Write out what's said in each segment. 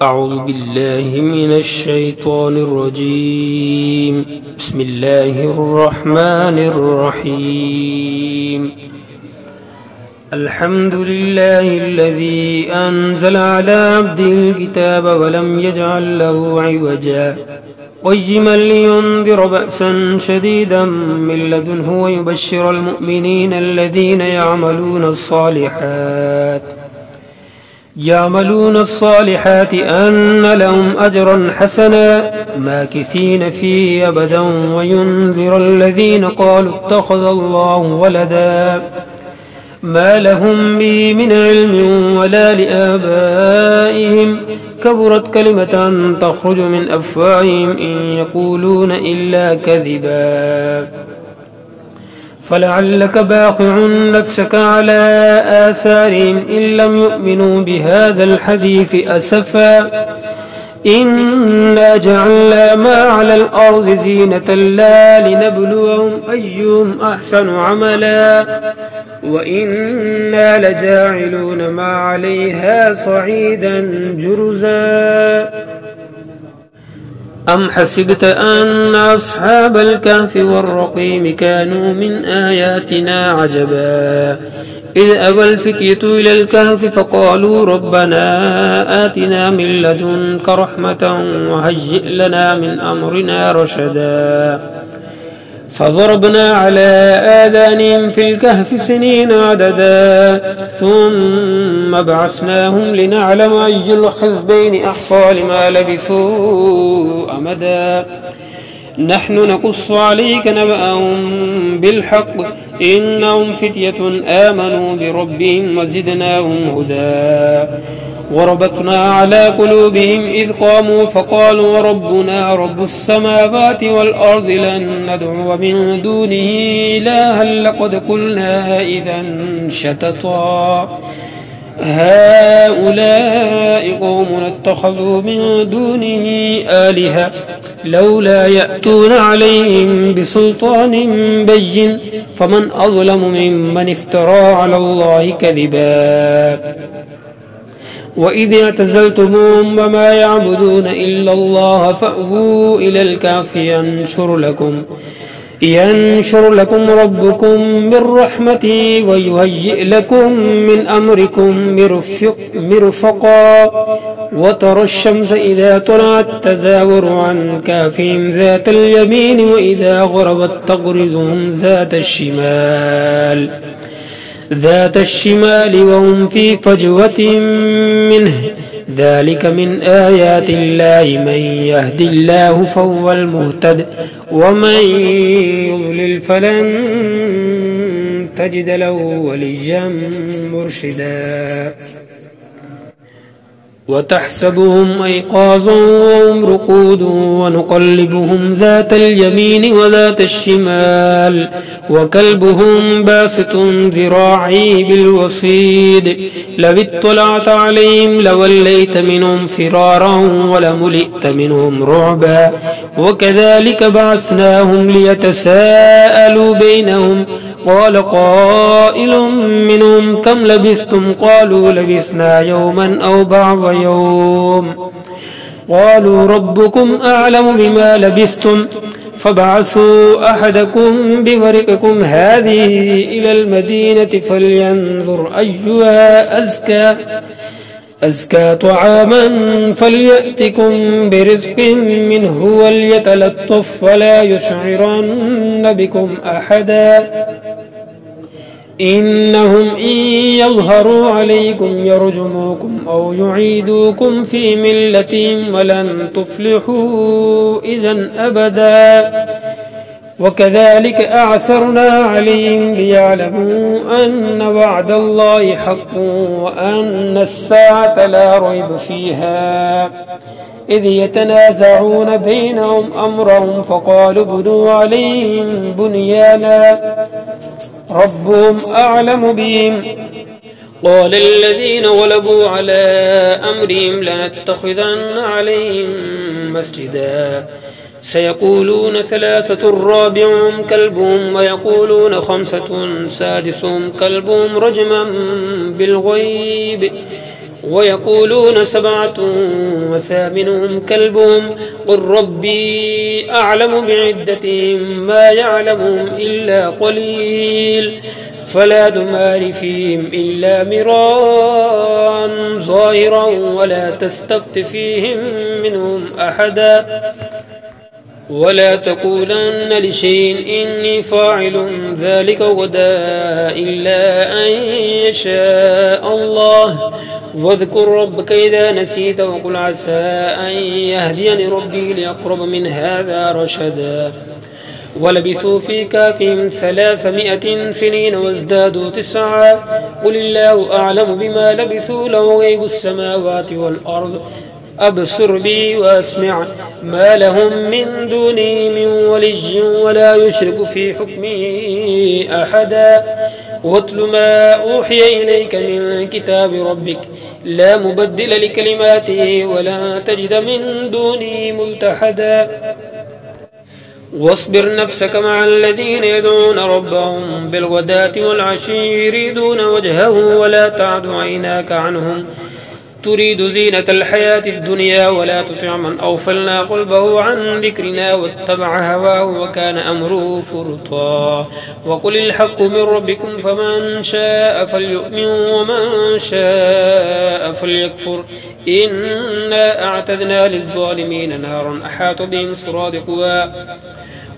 أعوذ بالله من الشيطان الرجيم. بسم الله الرحمن الرحيم. الحمد لله الذي أنزل على عبده الكتاب ولم يجعل له عوجا قيما لينذر بأسا شديدا من لدنه ويبشر المؤمنين الذين يعملون الصالحات أن لهم أجرا حسنا ماكثين فيه أبدا وينذر الذين قالوا اتخذ الله ولدا ما لهم به من علم ولا لآبائهم كبرت كلمة تخرج من أفواههم إن يقولون إلا كذبا فلعلك باقع نفسك على آثارهم إن لم يؤمنوا بهذا الحديث أسفا إنا جعلنا ما على الأرض زينة لا لنبلوهم أيهم أحسن عملا وإنا لجاعلون ما عليها صعيدا جرزا. أم حسبت أن أصحاب الكهف والرقيم كانوا من آياتنا عجبا إذ أوى الفتية إلى الكهف فقالوا ربنا آتنا من لدنك رحمة وهيئ لنا من أمرنا رشدا فضربنا على آذانهم في الكهف سنين عددا ثم بعثناهم لنعلم أي الحزبين أحصى لما لبثوا أمدا نحن نقص عليك نبأهم بالحق إنهم فتية آمنوا بربهم وزدناهم هدى وربطنا على قلوبهم إذ قاموا فقالوا ربنا رب السماوات والأرض لن ندعو من دونه إلها لقد قلنا إذا شتطا هؤلاء قوم اتخذوا من دونه آلهة لولا يأتون عليهم بسلطان بين فمن أظلم ممن افترى على الله كذبا وإذ اعتزلتموهم وما يعبدون إلا الله فأووا إلى الكهف ينشر لكم ربكم من رحمته ويهيئ لكم من أمركم مرفقا وترى الشمس إذا طلعت تزاور عن كهفهم ذات اليمين وإذا غربت تقرضهم ذات الشمال وهم في فجوة منه ذلك من آيات الله من يهد الله فهو المهتد ومن يضلل فلن تجد له وليا مرشدا وتحسبهم أيقاظا وهم رقود ونقلبهم ذات اليمين وذات الشمال وكلبهم باسط ذراعيه بالوصيد لو اطلعت عليهم لوليت منهم فرارا ولملئت منهم رعبا وكذلك بعثناهم ليتساءلوا بينهم قال قائل منهم كم لبثتم قالوا لبثنا يوما أو بعض يوم قالوا ربكم أعلم بما لبثتم فابعثوا أحدكم بورقكم هذه إلى المدينة فلينظر أيها أزكى طعاما فليأتكم برزق منه وليتلطف ولا يشعرن بكم أحدا إنهم إن يظهروا عليكم يرجموكم أو يعيدوكم في ملتهم ولن تفلحوا إذا أبدا وكذلك أعثرنا عليهم ليعلموا أن وعد الله حق وأن الساعة لا ريب فيها إذ يتنازعون بينهم أمرهم فقالوا ابنوا عليهم بنيانا ربهم أعلم بهم قال الذين غلبوا على أمرهم لنتخذن عليهم مسجدا سيقولون 3 رابعهم كلبهم ويقولون 5 سادسهم كلبهم رجما بالغيب ويقولون 7 وثامنهم كلبهم قل ربي أعلم بعدتهم ما يعلمهم إلا قليل فلا تمار فيهم إلا مراء ظاهرا ولا تستفت فيهم منهم أحدا ولا تقولن لشيء إني فاعل ذلك غدا إلا أن يشاء الله واذكر ربك إذا نسيت وقل عسى أن يهديني ربي لأقرب من هذا رشدا ولبثوا في كهفهم 300 سنين وازدادوا 9 قل الله أعلم بما لبثوا له غيب السماوات والأرض أبصر بي وأسمع ما لهم من دوني من ولي ولا يشرك في حكمه أحدا واتل ما أوحي إليك من كتاب ربك لا مبدل لكلماته ولا تجد من دونه ملتحدا واصبر نفسك مع الذين يدعون ربهم بالغداة والعشي يريدون وجهه ولا تعد عيناك عنهم تريد زينة الحياة الدنيا ولا تطع من أغفلنا قلبه عن ذكرنا واتبع هواه وكان أمره فرطا وقل الحق من ربكم فمن شاء فليؤمن ومن شاء فليكفر إنا أعتدنا للظالمين نارا أحاط بهم سرادقها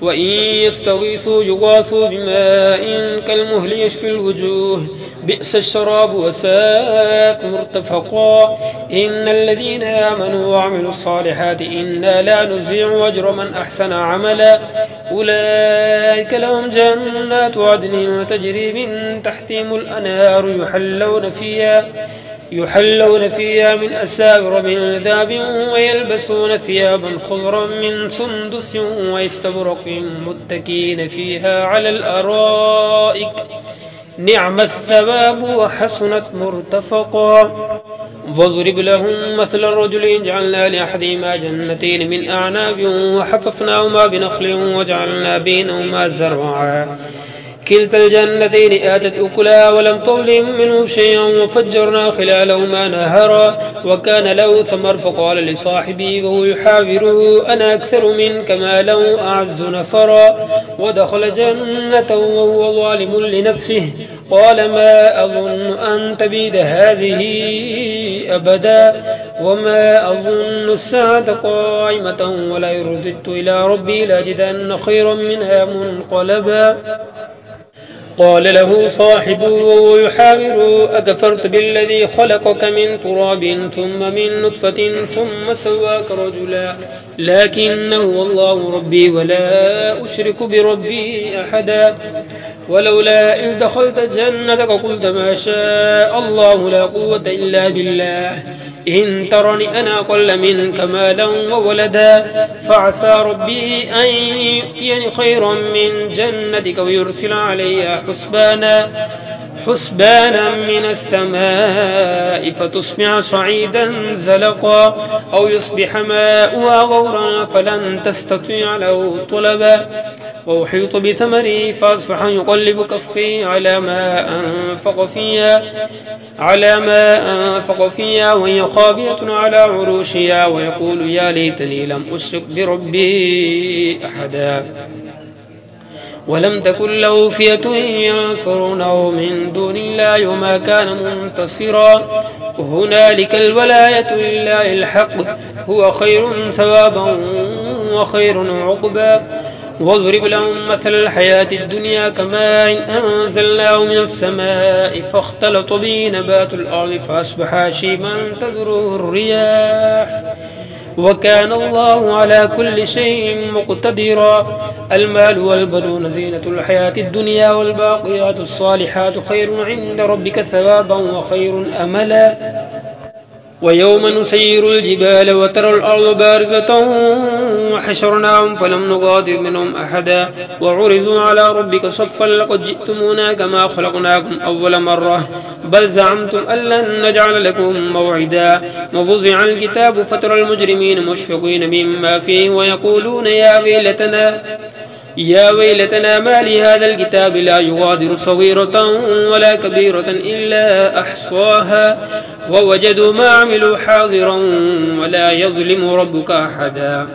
وإن يستغيثوا يغاثوا بماء كالمهل يشفي الوجوه بئس الشراب وساءت مرتفقا إن الذين آمنوا وعملوا الصالحات إنا لا نضيع أجر من أحسن عملا أولئك لهم جنات عدن تجري من تحتهم الأنهار يحلون فيها من أساور من ذهب ويلبسون ثيابا خضرا من سندس واستبرق متكين فيها على الأرائك نعم الثواب وحسنت مرتفقا واضرب لهم مثل الرجلين جعلنا لأحدهما جنتين من أعناب وحففناهما بنخل وجعلنا بينهما زرعا كلتا الجنتين آتت أكلها ولم تظلم منه شيئا وفجرنا خلالهما نهرا وكان له ثمر فقال لصاحبه وهو يحاوره أنا أكثر منك مالا وأعز نفرا ودخل جنته وهو ظالم لنفسه قال ما أظن أن تبيد هذه أبدا وما أظن الساعة قائمة ولئن رددت إلى ربي لأجدن خيرا منها منقلبا قال له صاحبه وهو يحاوره أكفرت بالذي خلقك من تراب ثم من نطفة ثم سواك رجلا لكنه الله ربي ولا أشرك بربي أحدا ولولا إذ دخلت جنتك قلت ما شاء الله لا قوة إلا بالله إن ترني أنا أقل منك مالا وولدا فعسى ربي أن يؤتيني خيرا من جنتك ويرسل عليها حسبانا من السماء فتصبح صعيدا زلقا أو يصبح ماؤها غورا فلن تستطيع له طلبا وأحيط بثمره فأصبح يقلب كفيه على ما أنفق فيها وهي خاوية على عروشها ويقول يا ليتني لم أشرك بربي أحدا ولم تكن له فئة ينصرونه من دون الله وما كان منتصرا وهنالك الولاية لله الحق هو خير ثوابا وخير عقبا واضرب لهم مثل الحياة الدنيا كماء أنزلناه من السماء فاختلط به نبات الأرض فأصبح هشيما تذروه الرياح وكان الله على كل شيء مقتدرا المال والبنون زينة الحياة الدنيا والباقيات الصالحات خير عند ربك ثوابا وخير أملا ويوم نسير الجبال وترى الأرض بارزة وحشرناهم فلم نغادر منهم أحدا وعرضوا على ربك صفا لقد جئتمونا كما خلقناكم أول مرة بل زعمتم أن لن نجعل لكم موعدا ووضع الكتاب فترى المجرمين مشفقين مما فيه ويقولون يا ويلتنا ما لهذا الكتاب لا يغادر صغيرة ولا كبيرة إلا أحصاها ووجدوا ما عملوا حاضرا ولا يظلم ربك أحدا.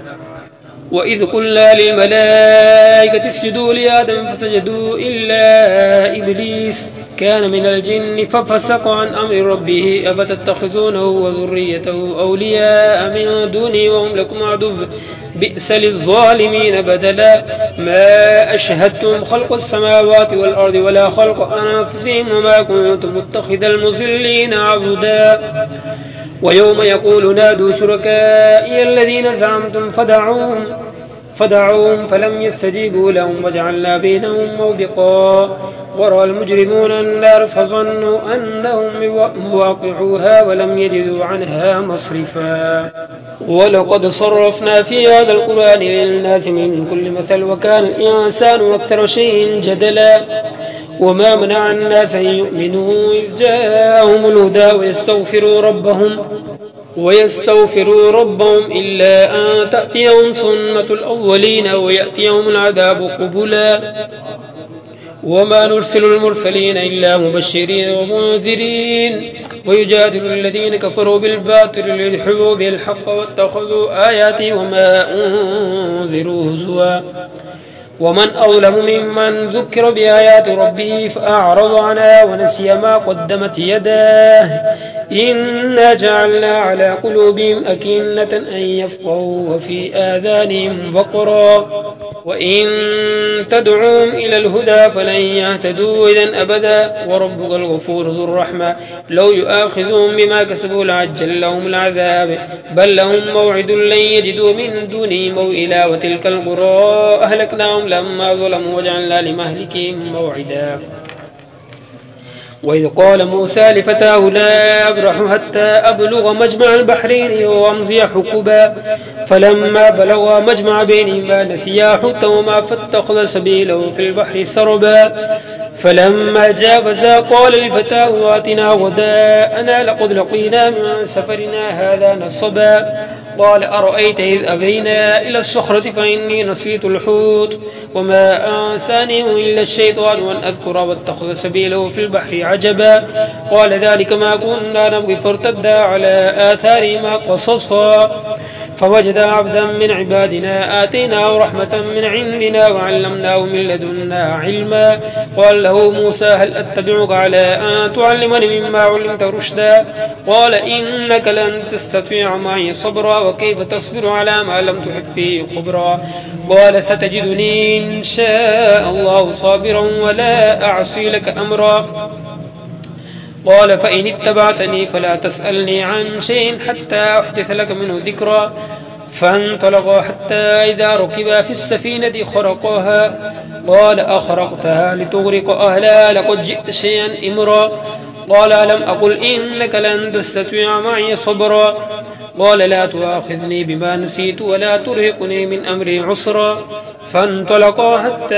وإذ قلنا للملائكة اسجدوا لآدم فسجدوا إلا إبليس كان من الجن ففسق عن أمر ربه أفتتخذونه وذريته أولياء من دوني وهم لكم عدو بئس للظالمين بدلا. ما أشهدتم خلق السماوات والأرض ولا خلق أنفسهم وما كنت متخذ المضلين عضدا. ويوم يقول نادوا شركائي الذين زعمتم فدعوهم فلم يستجيبوا لهم وجعلنا بينهم موبقا. ورأى المجرمون النار فظنوا أنهم مواقعوها ولم يجدوا عنها مصرفا. ولقد صرفنا في هذا القرآن للناس من كل مثل وكان الإنسان أكثر شيء جدلا. وما منع الناس أن يؤمنوا إذ جاءهم الهدى ويستغفروا ربهم إلا أن تأتيهم سنة الأولين أو يأتيهم العذاب قبلا. وما نرسل المرسلين إلا مبشرين ومنذرين ويجادل الذين كفروا بالباطل ليدحضوا به الحق واتخذوا آياتي وما أنذروا هزوا. ومن أظلم ممن ذكر بآيات ربه فأعرض عنها ونسي ما قدمت يداه إنا جعلنا على قلوبهم أكنة أن يفقهوا وفي آذانهم وقرا وإن تدعوهم إلى الهدى فلن يهتدوا إذا أبدا. وربك الغفور ذو الرحمة لو يؤاخذهم بما كسبوا لعجل لهم العذاب بل لهم موعد لن يجدوا من دونه موئلا. وتلك القرى أهلكناهم لما ظلموا وجعلنا لمهلكهم موعدا. وإذ قال موسى لفتاه لا أبرح حتى أبلغ مجمع البحرين وأمضي حقبا فلما بلغا مجمع بينهما نسيا حوتهما فاتخذ سبيله في البحر سربا. فلما جاوزا قال لفتاه آتنا غداءنا لقد لقينا من سفرنا هذا نصبا. قال أرأيت إذ أبينا إلى الصخرة فإني نسيت الحوت وما أنسانيه إلا الشيطان أن أذكر واتخذ سبيله في البحر عجبا. قال ذلك ما كنا نبغي فارتدا على آثارهما قصصا فوجدا عبدا من عبادنا آتيناه رحمة من عندنا وعلمناه من لدنا علما. قال له موسى هل أتبعك على أن تعلمني مما علمت رشدا. قال إنك لن تستطيع معي صبرا وكيف تصبر على ما لم تحط به خبرا. قال ستجدني إن شاء الله صابرا ولا أعصي لك أمرا. قال فإن اتبعتني فلا تسألني عن شيء حتى أحدث لك منه ذكرا. فانطلقا حتى إذا ركبا في السفينة خرقوها. قال أخرقتها لتغرق أهلها لقد جئت شيئا إمرا. قال ألم أقل إنك لن تستطيع معي صبرا. قال لا تؤاخذني بما نسيت ولا ترهقني من أمري عسرا. فانطلقا حتى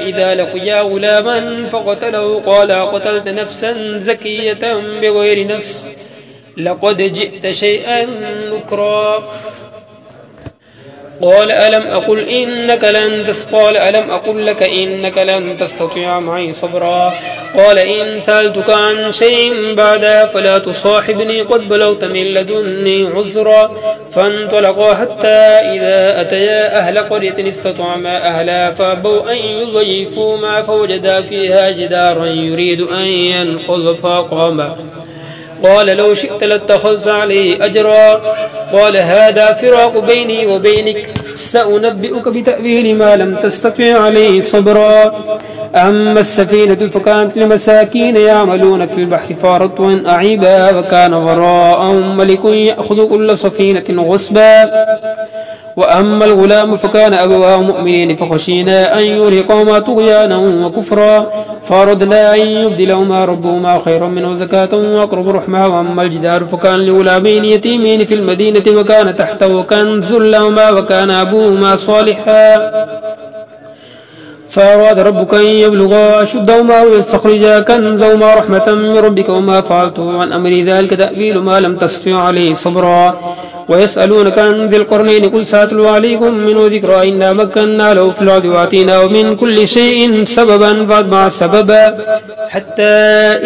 إذا لقيا غلاما فقتله. قال قتلت نفسا زكية بغير نفس لقد جئت شيئا نكرا. قال ألم أقل لك إنك لن تستطيع معي صبرا. قال إن سألتك عن شيء بعد فلا تصاحبني قد بلغت من لدني عذرا. فانطلقا حتى إذا أتيا أهل قرية استطعما أهلها فأبوا أن يضيفوهما فوجدا فيها جدارا يريد أن ينقض فقام. قال لو شئت لاتخذت عليه أجرا. قال هذا فراق بيني وبينك سأنبئك بتأويل ما لم تستطع عليه صبرا. أما السفينة فكانت لمساكين يعملون في البحر فأردت أن أعيبها وكان وراءهم ملك يأخذ كل سفينة غصبا. وأما الغلام فكان أبواه مؤمنين فخشينا أن يرهقهما طغيانا وكفرا فأردنا أن يبدلهما ربهما خيرا منه زكاة وأقرب رحما. وأما الجدار فكان لغلامين يتيمين في المدينة وكان تحته كنز لهما وكان أبوهما صالحا فأراد ربك أن يبلغا أشدهما ويستخرجا كنزهما رحمة من ربك وما فعلته عن أمر ذلك تأويل ما لم تستطع عليه صبرا ويسألونك عن ذي القرنين قل سأتلو عليكم منه ذكرا إنا مكنا له في الأرض وآتيناه من كل شيء سببا فأتبع سببا حتى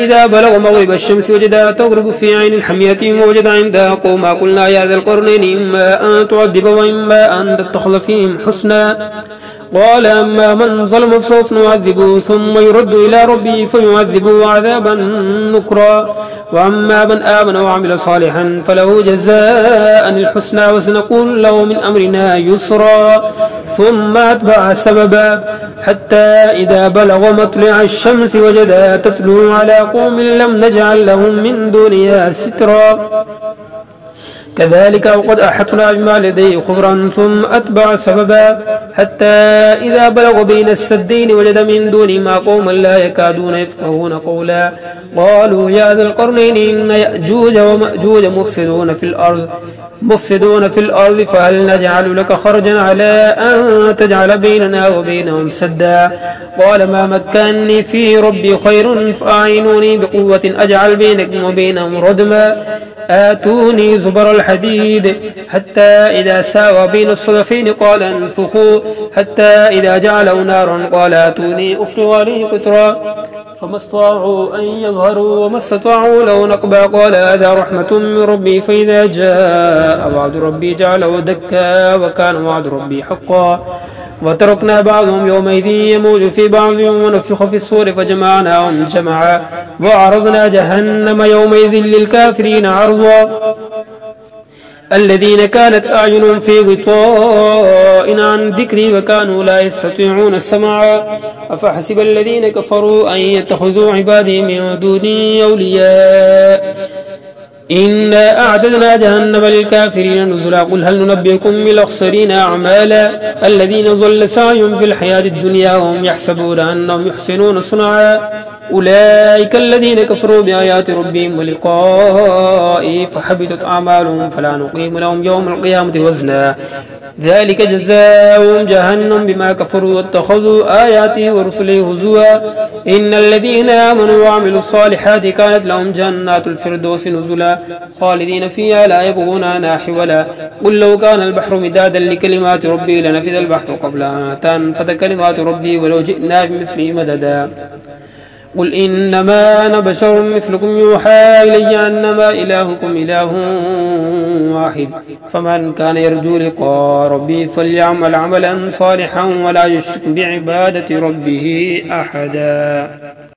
إذا بلغ مغرب الشمس وجدها تغرب في عين حمية ووجد عندها قوما قلنا يا ذا القرنين إما أن تعذب وإما أن تتخذ فيهم حسنا قال أما من ظلم فسوف نعذبه ثم يرد إلى ربه فيعذبه عذابا نكرا وأما من آمن وعمل صالحا فله جزاء الحسنى وسنقول له من أمرنا يسرا ثم أتبع سببا حتى إذا بلغ مطلع الشمس وجدها تتلو على قوم لم نجعل لهم من دونها سترا كذلك وقد أحطنا بما لديه خبرا ثم أتبع سببا حتى إذا بلغ بين السدين وجد من دونهما قوما لا يكادون يفقهون قولا قالوا يا ذا القرنين إن يأجوج ومأجوج مفسدون في الأرض فهل نجعل لك خرجا على أن تجعل بيننا وبينهم سدا قال ما مكنني في ربي خير فأعينوني بقوة أجعل بينكم وبينهم ردما آتوني زبر الحديد حتى إذا ساوى بين الصدفين قال انفخوا حتى إذا جعله نارا قال آتوني أفرغ عليه قطرا فما استطاعوا أن يظهروا وما استطاعوا له نقبا قال هذا رحمة من ربي فإذا جاء وعد ربي جعله دكا وكان وعد ربي حقا وتركنا بعضهم يومئذ يموج في بعض ونفخ في الصور فجمعناهم جمعا وعرضنا جهنم يومئذ للكافرين عرضا الذين كانت أعينهم في غطاء عن ذكري وكانوا لا يستطيعون السمع أفحسب الذين كفروا أن يتخذوا عبادي من دوني أولياء إنا أعددنا جهنم للكافرين نزلا قل هل ننبئكم بالأخسرين أعمالا الذين ضل سعيهم في الحياة الدنيا وهم يحسبون أنهم يحسنون صنعا أولئك الذين كفروا بآيات ربهم ولقائه فحبطت أعمالهم فلا نقيم لهم يوم القيامة وزنا ذلك جزاؤهم جهنم بما كفروا واتخذوا آياتي ورسلي هزوا إن الذين آمنوا وعملوا الصالحات كانت لهم جنات الفردوس نزلا خالدين فيها لا يبغون عنها حولا قل لو كان البحر مدادا لكلمات ربي لنفذ البحر قبل أن تنفذ كلمات ربي ولو جئنا بمثله مددا قل إنما أنا بشر مثلكم يوحى إلي أنما إلهكم إله واحد فمن كان يرجو لقاء ربي فليعمل عملا صالحا ولا يشرك بعبادة ربه أحدا.